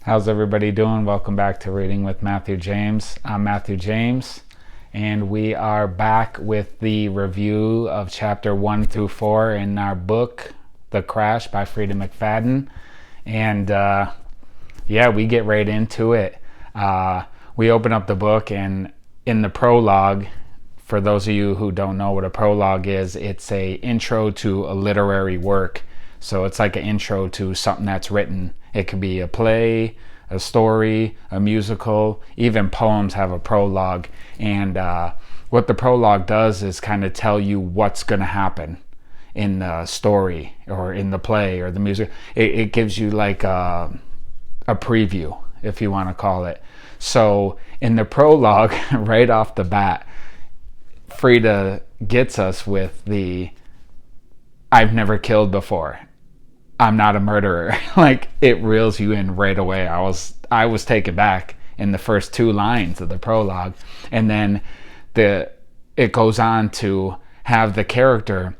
How's everybody doing? Welcome back to Reading with Matthew James. I'm Matthew James, and we are back with the review of chapter 1 through 4 in our book, The Crash by Freida McFadden. And we get right into it. We open up the book, and in the prologue, for those of you who don't know what a prologue is, it's a intro to a literary work. So it's like an intro to something that's written. It could be a play, a story, a musical, even poems have a prologue. And what the prologue does is kind of tell you what's going to happen in the story or in the play or the music. It gives you like a preview, if you want to call it. So in the prologue, right off the bat, Freida gets us with the "I've never killed before. I'm not a murderer." Like, it reels you in right away. I was taken back in the first two lines of the prologue, and then it goes on to have the character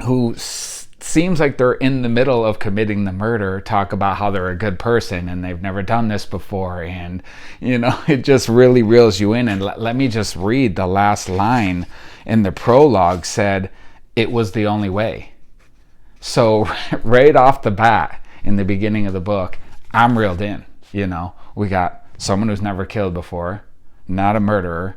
who seems like they're in the middle of committing the murder talk about how they're a good person and they've never done this before, and it just really reels you in. And let me just read the last line in the prologue. Said, "It was the only way." So right off the bat, in the beginning of the book, I'm reeled in. We got someone who's never killed before, not a murderer.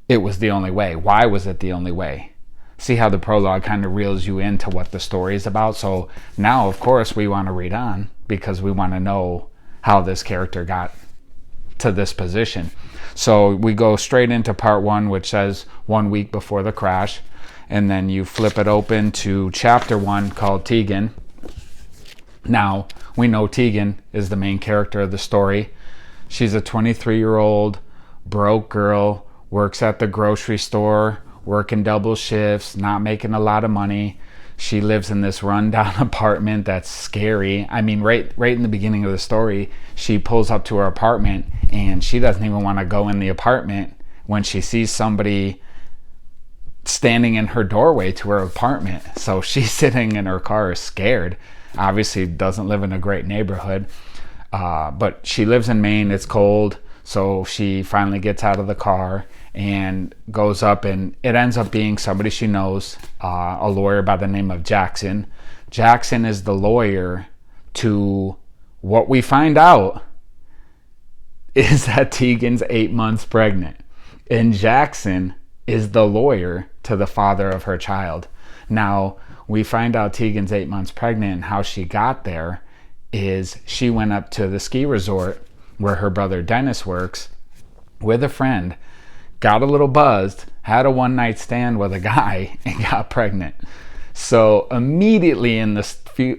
It was the only way. Why was it the only way? See how the prologue kind of reels you into what the story is about. So now, of course, we want to read on because we want to know how this character got to this position. So we go straight into part 1, which says 1 week before the crash. And then you flip it open to chapter 1 called Tegan. Now, we know Tegan is the main character of the story. She's a 23-year-old broke girl, works at the grocery store, working double shifts, not making a lot of money. She lives in this rundown apartment that's scary. I mean, right in the beginning of the story, she pulls up to her apartment and she doesn't even want to go in the apartment when she sees somebody standing in her doorway to her apartment. So she's sitting in her car scared. Obviously doesn't live in a great neighborhood, but she lives in Maine. It's cold, so she finally gets out of the car and goes up, and it ends up being somebody she knows, a lawyer by the name of Jackson. Jackson is the lawyer to what we find out is that Tegan's 8 months pregnant, and Jackson is the lawyer to the father of her child. Now, we find out Tegan's 8 months pregnant, and how she got there is she went up to the ski resort where her brother Dennis works with a friend, got a little buzzed, had a one-night stand with a guy, and got pregnant. So immediately in the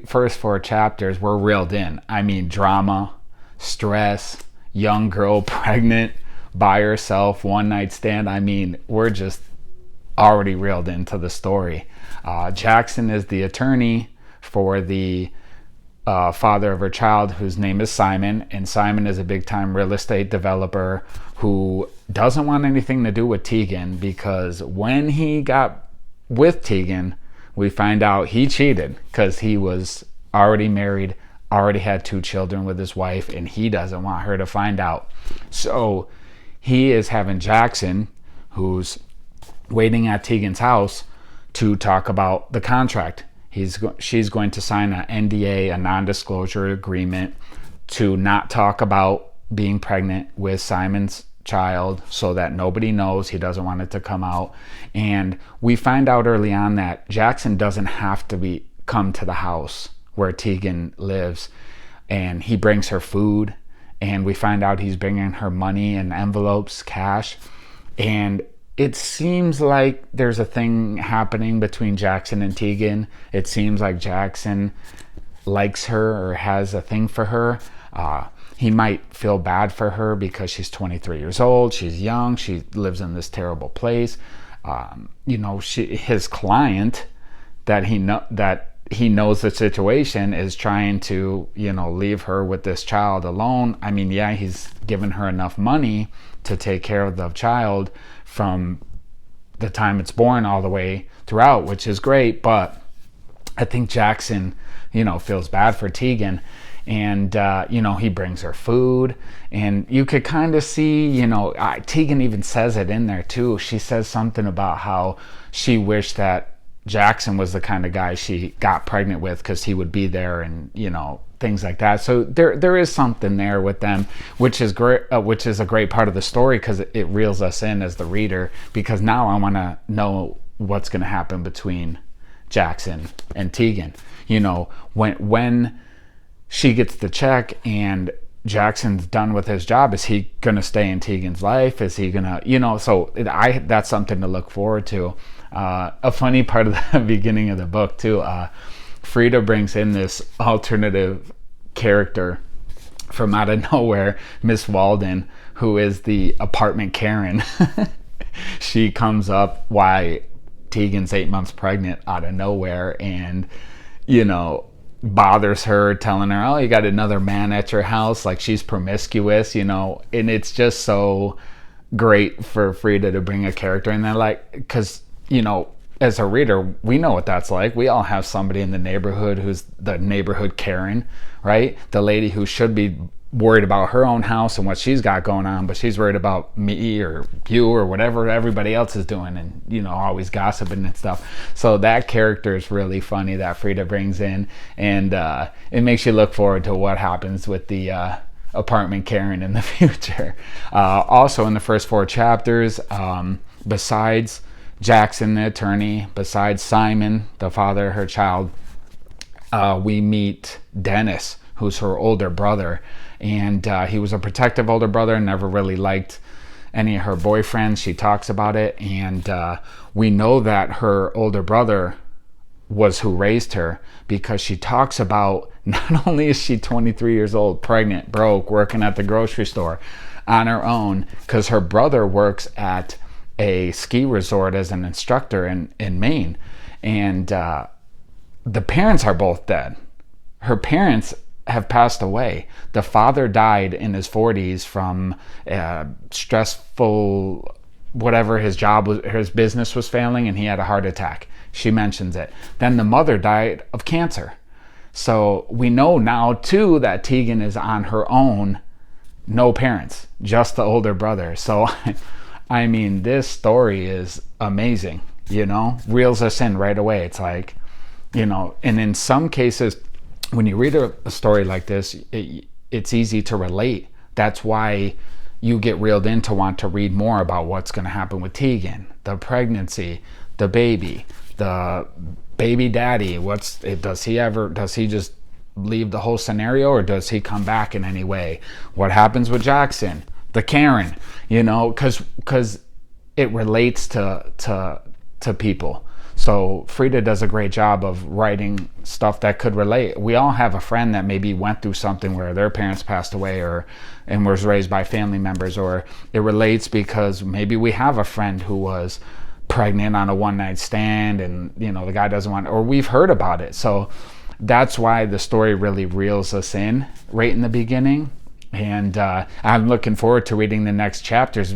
first 4 chapters, we're reeled in. I mean, drama, stress, young girl pregnant by herself, one-night stand. I mean, we're just already reeled into the story. Jackson is the attorney for the father of her child, whose name is Simon, and Simon is a big-time real estate developer who doesn't want anything to do with Tegan, because when he got with Tegan, we find out he cheated because he was already married, already had 2 children with his wife, and he doesn't want her to find out. So he is having Jackson, who's waiting at Tegan's house, to talk about the contract. She's going to sign an NDA, a non-disclosure agreement, to not talk about being pregnant with Simon's child, so that nobody knows. He doesn't want it to come out. And we find out early on that Jackson doesn't have to come to the house where Tegan lives, and he brings her food, and we find out he's bringing her money in envelopes, cash, and it seems like there's a thing happening between Jackson and Tegan. It seems like Jackson likes her or has a thing for her. He might feel bad for her because she's 23 years old. She's young. She lives in this terrible place. His client that he knows the situation is trying to, leave her with this child alone. I mean, yeah, he's given her enough money to take care of the child from the time it's born all the way throughout, which is great. But I think Jackson, feels bad for Tegan. And he brings her food, and you could kind of see, Tegan even says it in there too. She says something about how she wished that Jackson was the kind of guy she got pregnant with, because he would be there, and things like that. So there is something there with them, which is great, which is a great part of the story, because it reels us in as the reader, because now I want to know what's going to happen between Jackson and Tegan. When she gets the check and Jackson's done with his job, is he going to stay in Tegan's life? Is he going to, so that's something to look forward to. A funny part of the beginning of the book too, Freida brings in this alternative character from out of nowhere, Miss Walden, who is the apartment Karen. She comes up while Tegan's 8 months pregnant out of nowhere, and bothers her, telling her, oh, you got another man at your house, like she's promiscuous, and it's just so great for Freida to bring a character in there, like, because as a reader, we know what that's like. We all have somebody in the neighborhood who's the neighborhood Karen, right? The lady who should be worried about her own house and what she's got going on, but she's worried about me or you or whatever everybody else is doing, and always gossiping and stuff. So that character is really funny that Freida brings in, and it makes you look forward to what happens with the apartment Karen in the future. Also in the first 4 chapters, besides Jackson the attorney, besides Simon, the father of her child, we meet Dennis, who's her older brother. And he was a protective older brother and never really liked any of her boyfriends. She talks about it. And we know that her older brother was who raised her, because she talks about, not only is she 23 years old, pregnant, broke, working at the grocery store on her own, because her brother works at a ski resort as an instructor in Maine. And the parents are both dead. Her parents have passed away. The father died in his 40s from stressful, whatever his job was, his business was failing, and he had a heart attack. She mentions it. Then the mother died of cancer. So we know now too that Tegan is on her own, no parents, just the older brother. So I mean, this story is amazing, reels us in right away. It's like, and in some cases, when you read a story like this, it's easy to relate. That's why you get reeled in to want to read more about what's going to happen with Tegan, the pregnancy, the baby daddy. Does he just leave the whole scenario, or does he come back in any way? What happens with Jackson, the Karen, because it relates to people. So Freida does a great job of writing stuff that could relate. We all have a friend that maybe went through something where their parents passed away, and was raised by family members, or it relates because maybe we have a friend who was pregnant on a one-night stand, and the guy doesn't want, or we've heard about it. So that's why the story really reels us in right in the beginning. And I'm looking forward to reading the next chapters,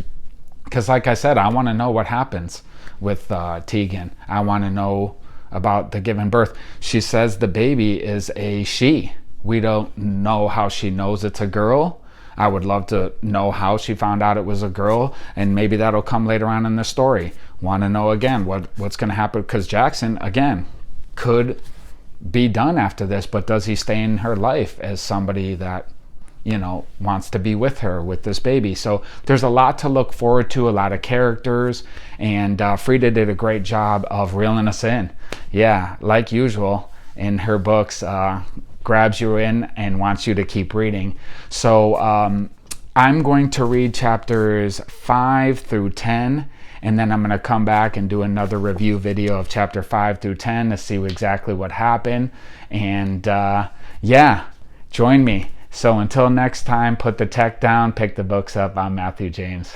because like I said, I want to know what happens with Tegan. I want to know about the giving birth. She says the baby is a she. We don't know how she knows it's a girl. I would love to know how she found out it was a girl, and maybe that'll come later on in the story. Want to know again what's going to happen, because Jackson, again, could be done after this, but does he stay in her life as somebody that wants to be with her with this baby? So there's a lot to look forward to, a lot of characters, and Freida did a great job of reeling us in. Yeah, like usual in her books, grabs you in and wants you to keep reading. So I'm going to read chapters 5 through 10, and then I'm going to come back and do another review video of chapter 5 through 10 to see exactly what happened. And yeah, join me. So until next time, put the tech down, pick the books up. I'm Matthew James.